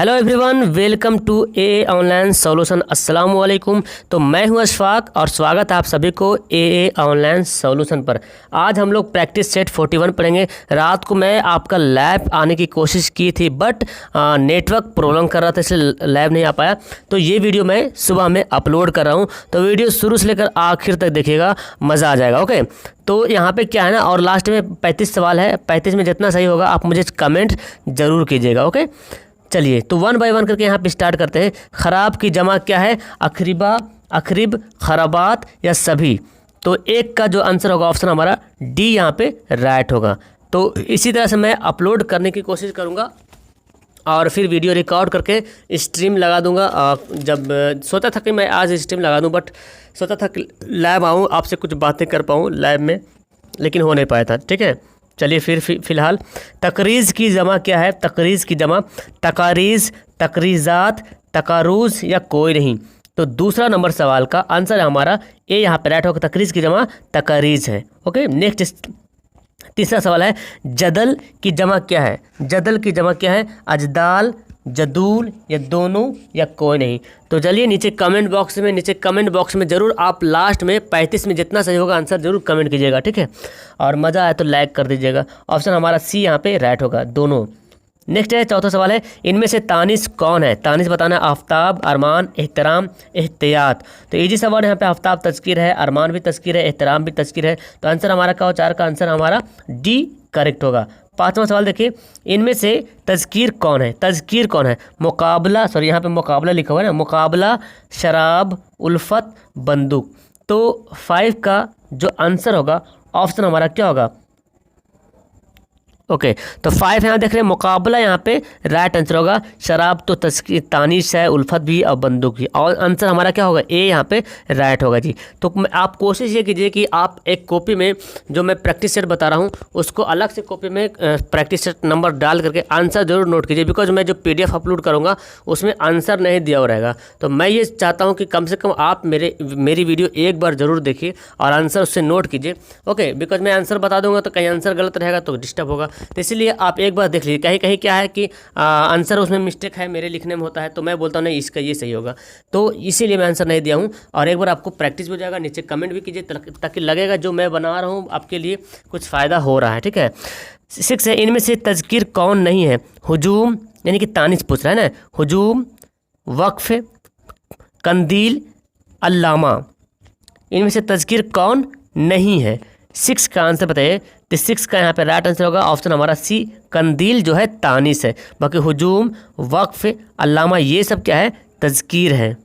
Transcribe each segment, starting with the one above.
Hello everyone, welcome to a online solution. अस्सलाम वालेकुम। तो मैं हूं अशफाक और स्वागत है आप सभी को ए ऑनलाइन सॉल्यूशन पर। आज हम लोग प्रैक्टिस सेट 41 पढ़ेंगे। रात को मैं आपका लैब आने की कोशिश की थी बट नेटवर्क प्रॉब्लम कर रहा था, इसलिए लैब नहीं आ पाया। तो ये वीडियो मैं सुबह में अपलोड कर रहा हूँ, तो वीडियो शुरू से लेकर आखिर तक देखिएगा, मज़ा आ जाएगा। ओके, तो यहाँ पे क्या है ना, और लास्ट में 35 सवाल है। 35 में जितना सही होगा आप मुझे कमेंट ज़रूर कीजिएगा। ओके, चलिए तो वन बाय वन करके यहाँ पे स्टार्ट करते हैं। ख़राब की जमा क्या है? अखरीबा, अखरीब, खराबात या सभी। तो एक का जो आंसर होगा ऑप्शन हमारा डी यहाँ पे राइट होगा। तो इसी तरह से मैं अपलोड करने की कोशिश करूँगा और फिर वीडियो रिकॉर्ड करके स्ट्रीम लगा दूंगा। जब सोचा था कि मैं आज स्ट्रीम लगा दूं, बट सोचा था कि लाइव आऊँ, आपसे कुछ बातें कर पाऊँ लाइव में, लेकिन हो नहीं पाया था। ठीक है, चलिए फ़िलहाल तकरीज़ की जमा क्या है? तकरीज़ की जमा तकारीज़, तकरीज़ात, तकारूज़ या कोई नहीं। तो दूसरा नंबर सवाल का आंसर हमारा ए यहाँ पे राइट होगा। तकरीज़ की जमा तकारीज़ है। ओके, नेक्स्ट तीसरा सवाल है जदल की जमा क्या है? जदल की जमा क्या है? अजदाल, जदूल या दोनों या कोई नहीं। तो चलिए नीचे कमेंट बॉक्स में ज़रूर आप लास्ट में 35 में जितना सही होगा आंसर ज़रूर कमेंट कीजिएगा। ठीक है, और मज़ा आए तो लाइक कर दीजिएगा। ऑप्शन हमारा सी यहाँ पे राइट होगा, दोनों। नेक्स्ट है चौथा सवाल है इनमें से तानिस कौन है? तानिस बताना है आफ्ताब, अरमान, एहतराम, एहतियात। तो इजी सवाल यहाँ पे आफ्ताब तज़कीर है, अरमान भी तज़कीर है, एहतराम भी तज़कीर है। तो आंसर हमारा क्या हो? 4 का आंसर हमारा डी करेक्ट होगा। पांचवा सवाल देखिए, इनमें से तज़कीर कौन है? तज़कीर कौन है? मुकाबला, सॉरी यहाँ पे मुकाबला लिखा हुआ है ना, मुकाबला, शराब, उल्फत, बंदूक। तो 5 का जो आंसर होगा ऑप्शन हमारा क्या होगा? ओके, तो 5 यहाँ देख रहे हैं, मुकाबला यहाँ पे राइट आंसर होगा। शराब तो तस्कीर तानिश है, उल्फत भी और बंदूक भी, और आंसर हमारा क्या होगा? ए यहाँ पे राइट होगा जी। तो आप कोशिश ये कीजिए कि आप एक कॉपी में जो मैं प्रैक्टिस सेट बता रहा हूँ उसको अलग से कॉपी में प्रैक्टिस सेट नंबर डाल करके आंसर जरूर नोट कीजिए, बिकॉज मैं जो PDF अपलोड करूँगा उसमें आंसर नहीं दिया हुआ रहेगा। तो मैं ये चाहता हूँ कि कम से कम आप मेरी वीडियो एक बार ज़रूर देखिए और आंसर उससे नोट कीजिए। ओके, बिकॉज मैं आंसर बता दूंगा तो कहीं आंसर गलत रहेगा तो डिस्टर्ब होगा। तो इसलिए आप एक बार देख लीजिए। कहीं कहीं क्या है कि आंसर उसमें मिस्टेक है, मेरे लिखने में होता है, तो मैं बोलता हूँ नहीं इसका ये सही होगा, तो इसीलिए मैं आंसर नहीं दिया हूँ। और एक बार आपको प्रैक्टिस भी हो जाएगा, नीचे कमेंट भी कीजिए ताकि लगेगा जो मैं बना रहा हूँ आपके लिए कुछ फ़ायदा हो रहा है। ठीक है, 6 है इनमें से तज़कीर कौन नहीं है? हुजूम, यानी कि तानिश पूछ रहा है ना, हुजूम, वक्फ, कंदील, अल्लामा। इनमें से तज़कीर कौन नहीं है? 6 का आंसर बताइए। तो 6 का यहाँ पे राइट आंसर होगा ऑप्शन हमारा सी, कंदील जो है तानिश है। बाकी हुजूम, वक्फ, अल्लामा ये सब क्या है? तज़कीर है।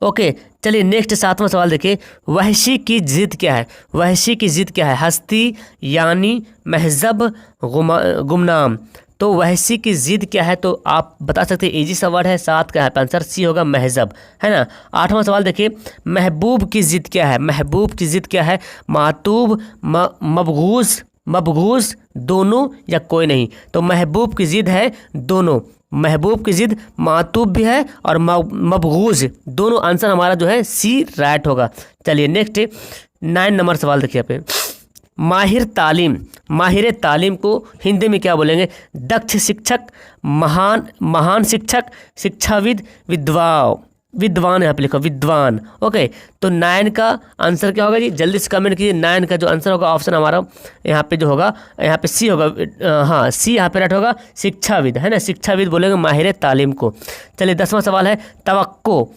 ओके, चलिए नेक्स्ट 7वां सवाल देखिए, वहशी की ज़िद क्या है? वहशी की ज़िद क्या है? हस्ती, यानी, महजब, गुमनाम। तो वहशी की ज़िद क्या है? तो आप बता सकते हैं, इजी सवाल है। 7 का आंसर सी होगा, महजब, है ना। 8वां सवाल देखिए, महबूब की ज़िद क्या है? महबूब की ज़िद क्या है? मातूब, मबगूज़, मबगूज़, दोनों या कोई नहीं। तो महबूब की ज़िद है दोनों। महबूब की ज़िद मातूब भी है और मबगूज़ दोनों। आंसर हमारा जो है सी राइट होगा। चलिए नेक्स्ट 9 नंबर सवाल देखिए यहाँ पे, माहिर तालीम, माहिर तालीम को हिंदी में क्या बोलेंगे? दक्ष शिक्षक, महान शिक्षक, शिक्षाविद, विद्वान यहाँ पे लिखो, विद्वान। ओके, तो 9 का आंसर क्या होगा जी? जल्दी से कमेंट कीजिए। 9 का जो आंसर होगा ऑप्शन हमारा यहाँ पे जो होगा, यहाँ पे सी होगा। हाँ, सी यहाँ पे राइट होगा, शिक्षाविद, है ना। शिक्षाविद बोलेंगे माहिर तालीम को। चलिए 10वां सवाल है तवक्को।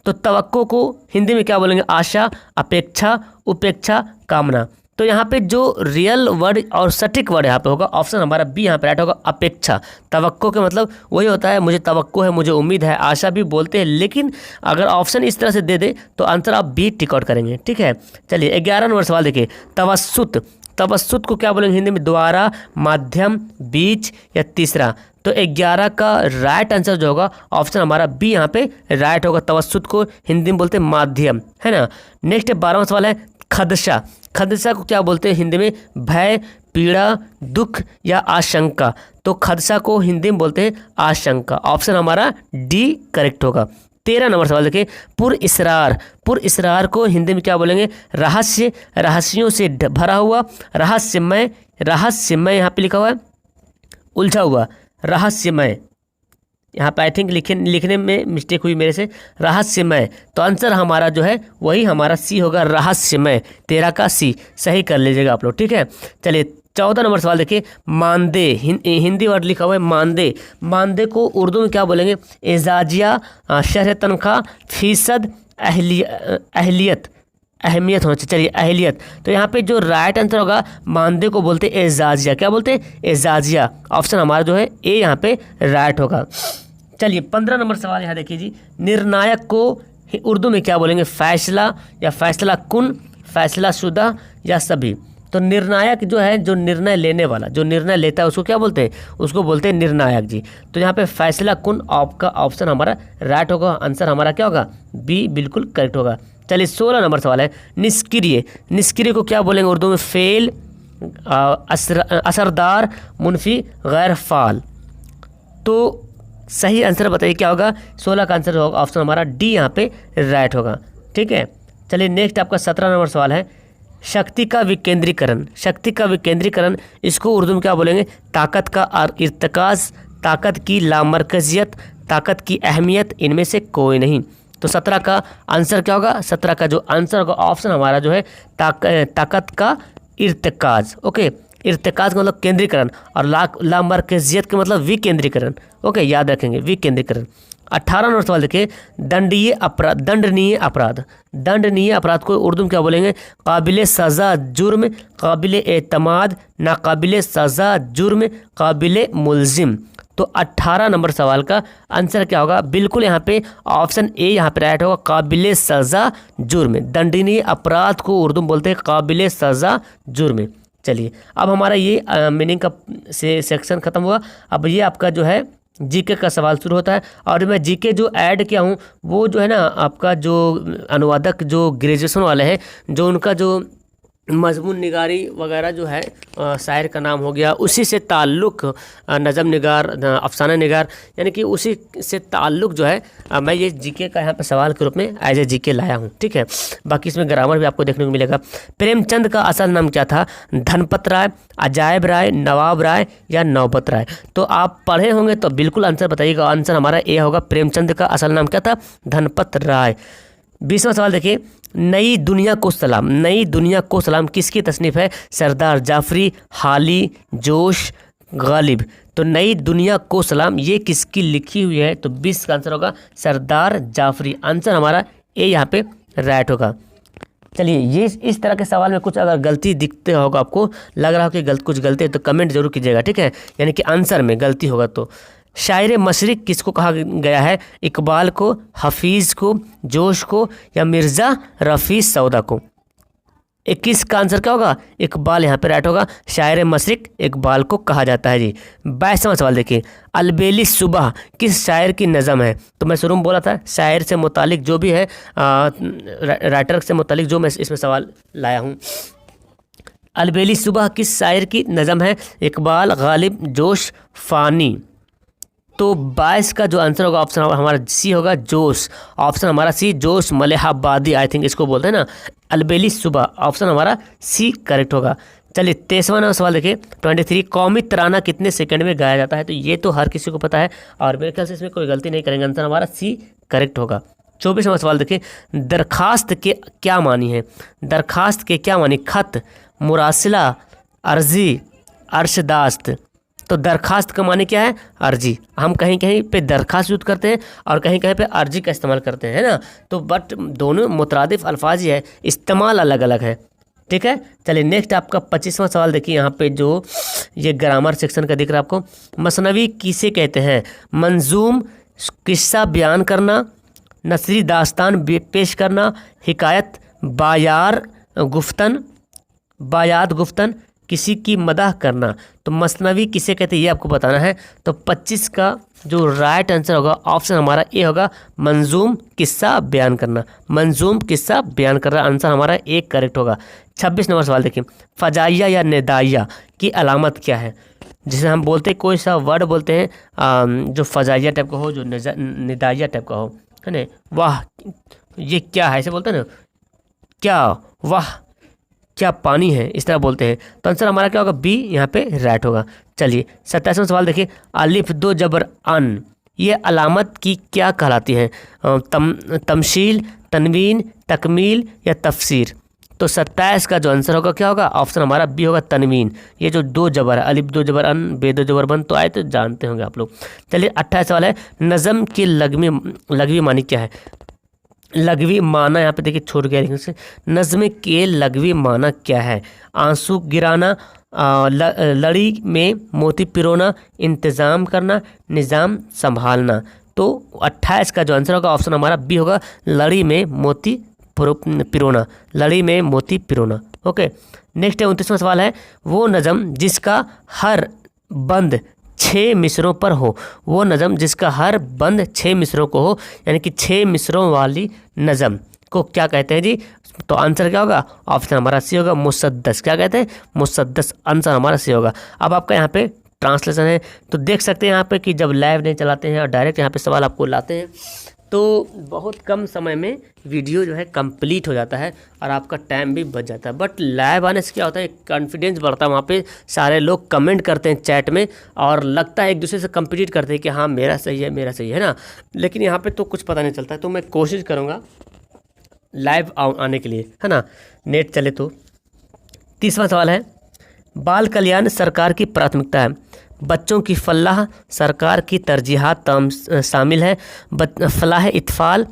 तो तवक्को को हिंदी में क्या बोलेंगे? आशा, अपेक्षा, उपेक्षा, कामना। तो यहाँ पे जो रियल वर्ड और सटीक वर्ड यहाँ पे होगा ऑप्शन हमारा बी यहाँ पे राइट होगा, अपेक्षा। तवक्को के मतलब वही होता है, मुझे तवक्को है, मुझे उम्मीद है, आशा भी बोलते हैं, लेकिन अगर ऑप्शन इस तरह से दे दे तो आंसर आप बी टिक आउट करेंगे। ठीक है, चलिए 11 नंबर सवाल देखिए, तवस्सुत। तवस्सुत को क्या बोलेंगे हिंदी में? द्वारा, माध्यम, बीच या तीसरा। तो 11 का राइट आंसर जो होगा ऑप्शन हमारा बी यहाँ पे राइट होगा। तवस्सुत को हिंदी में बोलते हैं माध्यम, है ना। नेक्स्ट 12वां सवाल है खदशा। खदशा को क्या बोलते हैं हिंदी में? भय, पीड़ा, दुख या आशंका। तो खदशा को हिंदी में बोलते हैं आशंका। ऑप्शन हमारा डी करेक्ट होगा। 13 नंबर सवाल देखिए, पुर इसरार को हिंदी में क्या बोलेंगे? रहस्य, रहस्यों से भरा हुआ, रहस्यमय यहाँ पे लिखा हुआ है, उलझा हुआ, रहस्यमय। यहाँ पे आई थिंक लिखने में मिस्टेक हुई मेरे से, रहस्यमय। तो आंसर हमारा जो है वही हमारा सी होगा, रहस्यमय। 13 का सी सही कर लीजिएगा आप लोग, ठीक है। चलिए 14 नंबर सवाल देखिए, मानदे, हिंदी वर्ड लिखा हुआ है मानदे। मानदे को उर्दू में क्या बोलेंगे? एजाजिया, शरह तनख्वाह, फीसद, अहलियत, अहमियत होना चाहिए। चलिए अहलियत, तो यहाँ पे जो राइट आंसर होगा मानदे को बोलते हैं एजाजिया। क्या बोलते हैं? एजाजिया। ऑप्शन हमारा जो है ए यहाँ पे राइट होगा। चलिए 15 नंबर सवाल यहाँ देखिए जी, निर्णायक को उर्दू में क्या बोलेंगे? फैसला या फैसला कुन, फैसला शुदा या सभी। तो निर्णायक जो है, जो निर्णय लेने वाला, जो निर्णय लेता है उसको क्या बोलते हैं? उसको बोलते हैं निर्णायक जी। तो यहाँ पे फैसला कुन आपका ऑप्शन हमारा राइट होगा। आंसर हमारा क्या होगा? बी बिल्कुल करेक्ट होगा। चलिए 16 नंबर सवाल है, निष्क्रिय। निष्क्रिय को क्या बोलेंगे उर्दू में? फेल, असरदार, मुनफी, गैर फाल। तो सही आंसर बताइए क्या होगा? 16 का आंसर होगा ऑप्शन हमारा डी यहाँ पे राइट होगा, ठीक है। चलिए नेक्स्ट आपका 17 नंबर सवाल है, शक्ति का विकेंद्रीकरण। शक्ति का विकेंद्रीकरण, इसको उर्दू में क्या बोलेंगे? ताकत का इर्तिकाज़, ताकत की लामरकजियत, ताकत की अहमियत, इनमें से कोई नहीं। तो 17 का आंसर क्या होगा? 17 का जो आंसर होगा ऑप्शन हमारा जो है ताकत का इर्तिकाज़। ओके, इर्तिकाज़ का मतलब केंद्रीकरण, और लामरकजियत का मतलब विकेंद्रीकरण। ओके, याद रखेंगे विकेंद्रीकरण। 18 नंबर सवाल देखिए, दंडनीय अपराध। दंडनीय अपराध, दंडनीय अपराध को उर्दू में क्या बोलेंगे? काबिल सज़ा जुर्म, काबिल एतमाद, नाकाबिल सज़ा जुर्म, काबिल मुलजिम। तो 18 नंबर सवाल का आंसर क्या होगा? बिल्कुल यहाँ पे ऑप्शन ए यहाँ पे राइट होगा, काबिल सज़ा जुर्म। दंडनीय अपराध को उर्दू में बोलते हैं काबिल सज़ा जुर्म। चलिए अब हमारा ये मीनिंग का सेक्शन खत्म हुआ। अब ये आपका जो है जीके का सवाल शुरू होता है, और मैं जीके जो ऐड किया हूँ वो जो है ना आपका जो अनुवादक जो ग्रेजुएशन वाले हैं, जो उनका जो मजमून निगारी वगैरह जो है शायर का नाम हो गया, उसी से ताल्लुक़ नज़म निगार, अफसाना निगार, यानी कि उसी से ताल्लुक़ जो है मैं ये जीके का यहाँ पे सवाल के रूप में एज ए जीके लाया हूँ, ठीक है। बाकी इसमें ग्रामर भी आपको देखने को मिलेगा। प्रेमचंद का असल नाम क्या था? धनपत राय, अजायब राय, नवाब राय या नौबत राय। तो आप पढ़े होंगे तो बिल्कुल आंसर बताइएगा। आंसर हमारा ए होगा, प्रेमचंद का असल नाम क्या था? धनपत राय। 20वां सवाल देखिए, नई दुनिया को सलाम। नई दुनिया को सलाम किसकी तसनीफ़ है? सरदार जाफरी, हाली, जोश, गालिब। तो नई दुनिया को सलाम ये किसकी लिखी हुई है? तो 20 का आंसर होगा सरदार जाफरी। आंसर हमारा ए यहाँ पे राइट होगा। चलिए ये इस तरह के सवाल में कुछ अगर गलती दिखते होगा, आपको लग रहा हो कि कुछ गलती है, तो कमेंट जरूर कीजिएगा, ठीक है। यानी कि आंसर में गलती होगा तो। शायर मशरिक किसको कहा गया है? इकबाल को, हफीज़ को, जोश को या मिर्ज़ा रफ़ी सौदा को। 21 का आंसर क्या होगा? इकबाल यहाँ पे राइट होगा। शायर मशरिक इकबाल को कहा जाता है जी। 22वां सवाल देखिए, अलबेली सुबह किस शायर की नज़म है? तो मैं शुरू में बोला था शायर से मुतालिक जो भी है, राइटर से मुतालिक जो मैं इसमें सवाल लाया हूँ। अलबेली सुबह किस शायर की नज़म है? इकबाल, गालिब, जोश, फ़ानी। तो 22 का जो आंसर होगा ऑप्शन हमारा सी होगा, जोश। ऑप्शन हमारा सी, जोश मलिहाबादी आई थिंक इसको बोलते हैं ना, अलबेली सुबह। ऑप्शन हमारा सी करेक्ट होगा। चलिए 23वां सवाल देखिए, 23, कौमी तराना कितने सेकंड में गाया जाता है? तो ये तो हर किसी को पता है और मेरे ख्याल से इसमें कोई गलती नहीं करेंगे। आंसर हमारा सी करेक्ट होगा। 24वां सवाल देखिए, दरखास्त के क्या मानी है? दरखास्त के क्या मानी? खत, मुरासिला, अर्जी, अर्शदाश्त। तो दरखास्त का माने क्या है? अर्जी। हम कहीं कहीं पे दरखास्त यूज़ करते हैं और कहीं कहीं पे अर्जी का इस्तेमाल करते हैं, है ना। तो बट दोनों मुतरादिफ अल्फाज ही है, इस्तेमाल अलग अलग है, ठीक है। चलिए नेक्स्ट आपका 25वां सवाल देखिए, यहाँ पे जो ये ग्रामर सेक्शन का दिख रहा है आपको। मसनवी किसे कहते हैं? मंजूम, किस्सा बयान करना, नसरी दास्तान पेश करना, हिकायत, बायात गुफ्तन, किसी की मदह करना। तो मसनवी किसे कहते हैं ये आपको बताना है। तो 25 का जो राइट आंसर होगा ऑप्शन हमारा ए होगा, मंजूम किस्सा बयान करना। मंजूम किस्सा बयान करना आंसर हमारा ए करेक्ट होगा। 26 नंबर सवाल देखिए, फजाइया या निदाइया की अलामत क्या है? जिसे हम बोलते हैं कोई सा वर्ड बोलते हैं जो फजाइया टाइप का हो, जो निदाइया टाइप का हो, है ना। वाह ये क्या है, ऐसे बोलते हैं ना, क्या वाह क्या पानी है, इस तरह बोलते हैं। तो आंसर हमारा क्या होगा? बी यहाँ पे राइट होगा। चलिए 27वां सवाल देखिए, अलिफ दो जबर अन ये अलामत की क्या कहलाती है? तमशील, तनवीन, तकमील या तफसीर। तो 27 का जो आंसर होगा क्या होगा? ऑप्शन हमारा बी होगा तनवीन। ये जो 2 जबर है, अलिफ 2 जबर अन, बे 2 जबर बन, तो आए तो जानते होंगे आप लोग। चलिए 28 सवाल है, नज़म की लगवी मानी क्या है? लगवी माना यहाँ पे देखिए छूट गया लिखने से। नज़्म के लगवी माना क्या है? आंसू गिराना, लड़ी में मोती पिरोना, इंतज़ाम करना, निज़ाम संभालना। तो 28 का जो आंसर होगा ऑप्शन हमारा बी होगा, लड़ी में मोती पिरोना, लड़ी में मोती पिरोना। ओके, नेक्स्ट है 29वां सवाल है, वो नज़म जिसका हर बंद 6 मिसरों पर हो। वो नज़म जिसका हर बंद 6 मिसरों को हो, यानी कि 6 मिसरों वाली नज़म को क्या कहते हैं जी? तो आंसर क्या होगा? ऑप्शन हमारा सी होगा, मुसद्दस। क्या कहते हैं? मुसद्दस। आंसर हमारा सी होगा। अब आपका यहाँ पे ट्रांसलेशन है, तो देख सकते हैं यहाँ पे कि जब लाइव नहीं चलाते हैं और डायरेक्ट यहाँ पे सवाल आपको लाते हैं तो बहुत कम समय में वीडियो जो है कंप्लीट हो जाता है और आपका टाइम भी बच जाता है। बट लाइव आने से क्या होता है, कॉन्फिडेंस बढ़ता है। वहाँ पे सारे लोग कमेंट करते हैं चैट में और लगता है एक दूसरे से कंपीट करते हैं कि हाँ मेरा सही है, मेरा सही है ना। लेकिन यहाँ पे तो कुछ पता नहीं चलता है। तो मैं कोशिश करूँगा लाइव आने के लिए, है ना, नेट चले तो। 30वां सवाल है, बाल कल्याण सरकार की प्राथमिकता है। बच्चों की फलाह सरकार की तरजीहात शामिल है। फलाह इत्फाल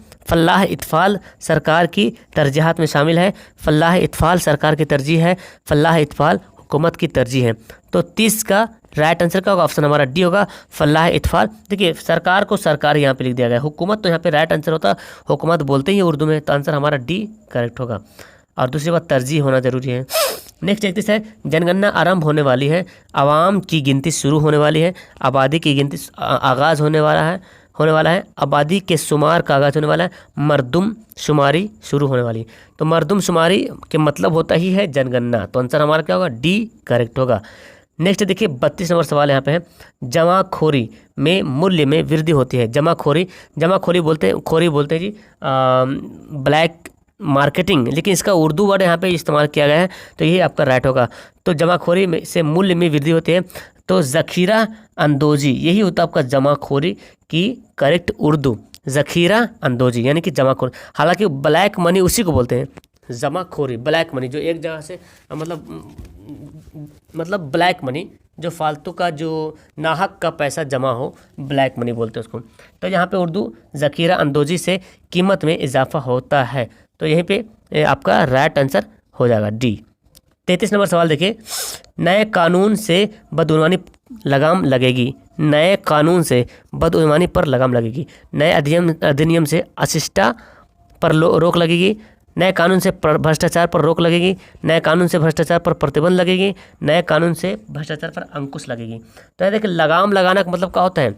सरकार की तरजीहात में शामिल है। फलाह इत्फाल सरकार की तरजीह है। फलाह इत्फाल हुकूमत की तरजीह है। तो 30 का राइट आंसर क्या होगा? ऑप्शन हमारा डी होगा, फलाह इत्फाल। देखिए सरकार को सरकार यहाँ पे लिख दिया गया, हुकूमत तो यहाँ पे राइट आंसर होता, हुकूमत बोलते ही उर्दू में, तो आंसर हमारा डी करेक्ट होगा। और दूसरी बात तरजीह होना जरूरी है। नेक्स्ट 31 है, जनगणना आरंभ होने वाली है। आवाम की गिनती शुरू होने वाली है। आबादी की गिनती आगाज़ होने वाला है। आबादी के शुमार का आगाज़ होने वाला है। मरदुम शुमारी शुरू होने वाली है। तो मरदुम शुमारी के मतलब होता ही है जनगणना, तो आंसर हमारा क्या होगा? डी करेक्ट होगा। नेक्स्ट देखिए 32 नंबर सवाल यहाँ पे है, जमाखोरी में मूल्य में वृद्धि होती है। जमाखोरी बोलते हैं जी ब्लैक मार्केटिंग, लेकिन इसका उर्दू वर्ड यहाँ पे इस्तेमाल किया गया है, तो ये आपका राइट होगा। तो जमाखोरी में से मूल्य में वृद्धि होती है, तो ज़ख़ीरा अंदोजी यही होता है आपका जमाखोरी की करेक्ट उर्दू, ज़ख़ीरा अंदोजी यानी कि जमाखोरी। हालांकि ब्लैक मनी उसी को बोलते हैं, जमाखोरी ब्लैक मनी, जो एक जगह से मतलब ब्लैक मनी, जो फालतू का जो नाहक का पैसा जमा हो, ब्लैक मनी बोलते हैं उसको। तो यहाँ पे उर्दू ज़ख़ीरा अंदोजी से कीमत में इजाफा होता है, तो यहीं पे आपका राइट आंसर हो जाएगा डी। 33 नंबर सवाल देखिए, नए कानून से बदउनवानी लगाम लगेगी। नए कानून से बदउनवानी पर लगाम लगेगी। नए अधिनियम से अशिष्टा पर रोक लगेगी। नए कानून से भ्रष्टाचार पर रोक लगेगी। नए कानून से भ्रष्टाचार पर प्रतिबंध लगेगी। नए कानून से भ्रष्टाचार पर अंकुश लगेगी। तो देखिए लगाम लगाना का मतलब क्या होता है?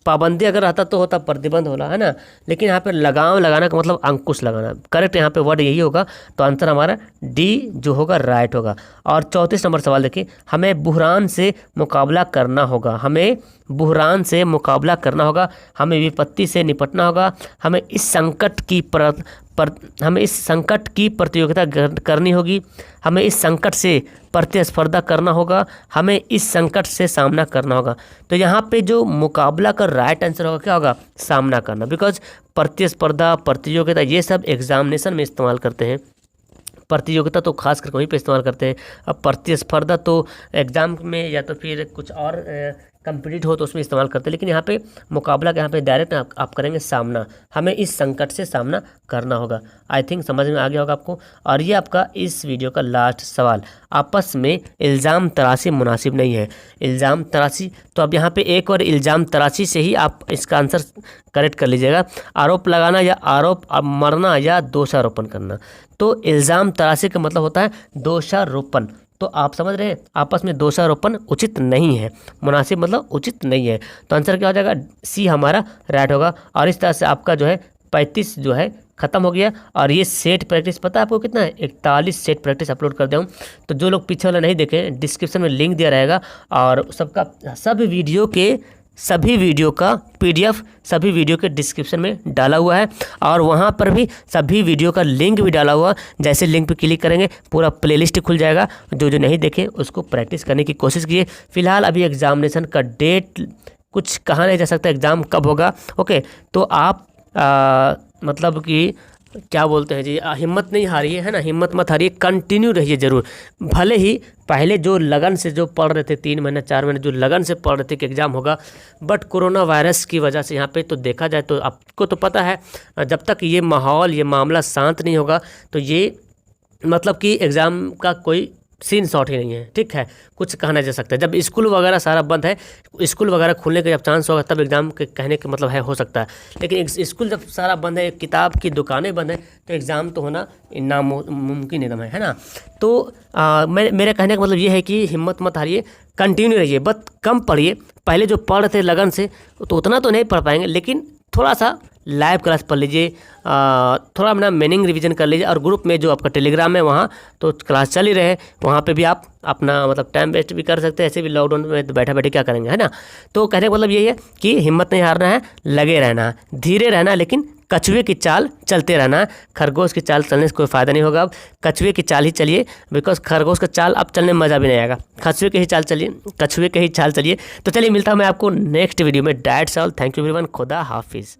पाबंदी अगर रहता तो होता प्रतिबंध होला, है ना, लेकिन यहाँ पे लगाम लगाना का मतलब अंकुश लगाना। करेक्ट यहाँ पे वर्ड यही होगा, तो आंसर हमारा डी जो होगा राइट होगा। और 34 नंबर सवाल देखिए, हमें बुहरान से मुकाबला करना होगा। हमें बुहरान से मुकाबला करना होगा। हमें विपत्ति से निपटना होगा। हमें इस संकट की प्रतियोगिता करनी होगी। हमें इस संकट से प्रतिस्पर्धा करना होगा। हमें इस संकट से सामना करना होगा। तो यहाँ पे जो मुकाबला का राइट आंसर होगा क्या होगा? सामना करना, बिकॉज प्रतिस्पर्धा, प्रतियोगिता ये सब एग्जामिनेशन में इस्तेमाल करते हैं। प्रतियोगिता तो खास करके वहीं पे इस्तेमाल करते हैं। अब प्रतिस्पर्धा तो एग्ज़ाम में या तो फिर कुछ और कंप्लीट हो तो उसमें इस्तेमाल करते हैं, लेकिन यहाँ पे मुकाबला के यहाँ पे डायरेक्ट आप करेंगे सामना। हमें इस संकट से सामना करना होगा। आई थिंक समझ में आ गया होगा आपको। और ये आपका इस वीडियो का लास्ट सवाल, आपस में इल्ज़ाम तराशी मुनासिब नहीं है। इल्ज़ाम तराशी, तो अब यहाँ पे एक और इल्ज़ाम तराशी से ही आप इसका आंसर करेक्ट कर लीजिएगा। आरोप लगाना या आरोप मरना या दोषारोपण करना। तो इल्ज़ाम तराशी का मतलब होता है दोषारोपण। तो आप समझ रहे हैं, आपस में दोषारोपण उचित नहीं है। मुनासिब मतलब उचित नहीं है। तो आंसर क्या हो जाएगा? सी हमारा राइट होगा। और इस तरह से आपका जो है 35 जो है ख़त्म हो गया। और ये सेट प्रैक्टिस पता है आपको कितना है? 41 सेट प्रैक्टिस अपलोड कर दिया हूँ। तो जो लोग पीछे वाला नहीं देखे, डिस्क्रिप्शन में लिंक दिया रहेगा। और सभी वीडियो का PDF सभी वीडियो के डिस्क्रिप्शन में डाला हुआ है। और वहाँ पर भी सभी वीडियो का लिंक भी डाला हुआ। जैसे लिंक पे क्लिक करेंगे पूरा प्लेलिस्ट खुल जाएगा। जो नहीं देखे उसको प्रैक्टिस करने की कोशिश कीजिए। फिलहाल अभी एग्जामिनेशन का डेट कुछ कहा नहीं जा सकता एग्ज़ाम कब होगा। ओके, तो आप मतलब कि क्या बोलते हैं जी, हिम्मत नहीं हारिए, है ना, हिम्मत मत हारिए, कंटिन्यू रहिए ज़रूर। भले ही पहले जो लगन से जो पढ़ रहे थे 3 महीने 4 महीने जो लगन से पढ़ रहे थे कि एग्ज़ाम होगा, बट कोरोना वायरस की वजह से यहाँ पे तो देखा जाए तो आपको तो पता है जब तक ये माहौल ये मामला शांत नहीं होगा तो ये मतलब कि एग्ज़ाम का कोई सीन शॉट ही नहीं है। ठीक है, कुछ कहना जा सकता है। जब स्कूल वगैरह सारा बंद है, स्कूल वगैरह खुलने का जब चांस होगा तब एग्ज़ाम के कहने का मतलब है हो सकता है, लेकिन स्कूल जब सारा बंद है, किताब की दुकानें बंद है, तो एग्ज़ाम तो होना नामुमकिन एकदम है ना। तो मेरे कहने का मतलब ये है कि हिम्मत मत हारिए, कंटिन्यू रहिए, बस कम पढ़िए। पहले जो पढ़ रहे थे लगन से तो उतना तो नहीं पढ़ पाएंगे, लेकिन थोड़ा सा लाइव क्लास पढ़ लीजिए, थोड़ा अपना मीनिंग रिवीजन कर लीजिए, और ग्रुप में जो आपका टेलीग्राम है वहाँ तो क्लास चल ही रहे, वहाँ पे भी आप अपना मतलब टाइम वेस्ट भी कर सकते हैं। ऐसे भी लॉकडाउन में तो बैठे बैठे क्या करेंगे, है ना। तो कहने का मतलब यही है कि हिम्मत नहीं हारना है, लगे रहना है, धीरे रहना है, लेकिन कछुए की चाल चलते रहना है। खरगोश की चाल चलने से कोई फ़ायदा नहीं होगा, अब कछुए की चाल ही चलिए, बिकॉज खरगोश का चाल अब चलने में मज़ा भी नहीं आएगा। कछुए की ही चाल चलिए, कछुए की ही चाल चलिए। तो चलिए मिलता हूँ मैं आपको नेक्स्ट वीडियो में। That's all, thank you everyone, खुदा हाफिज़।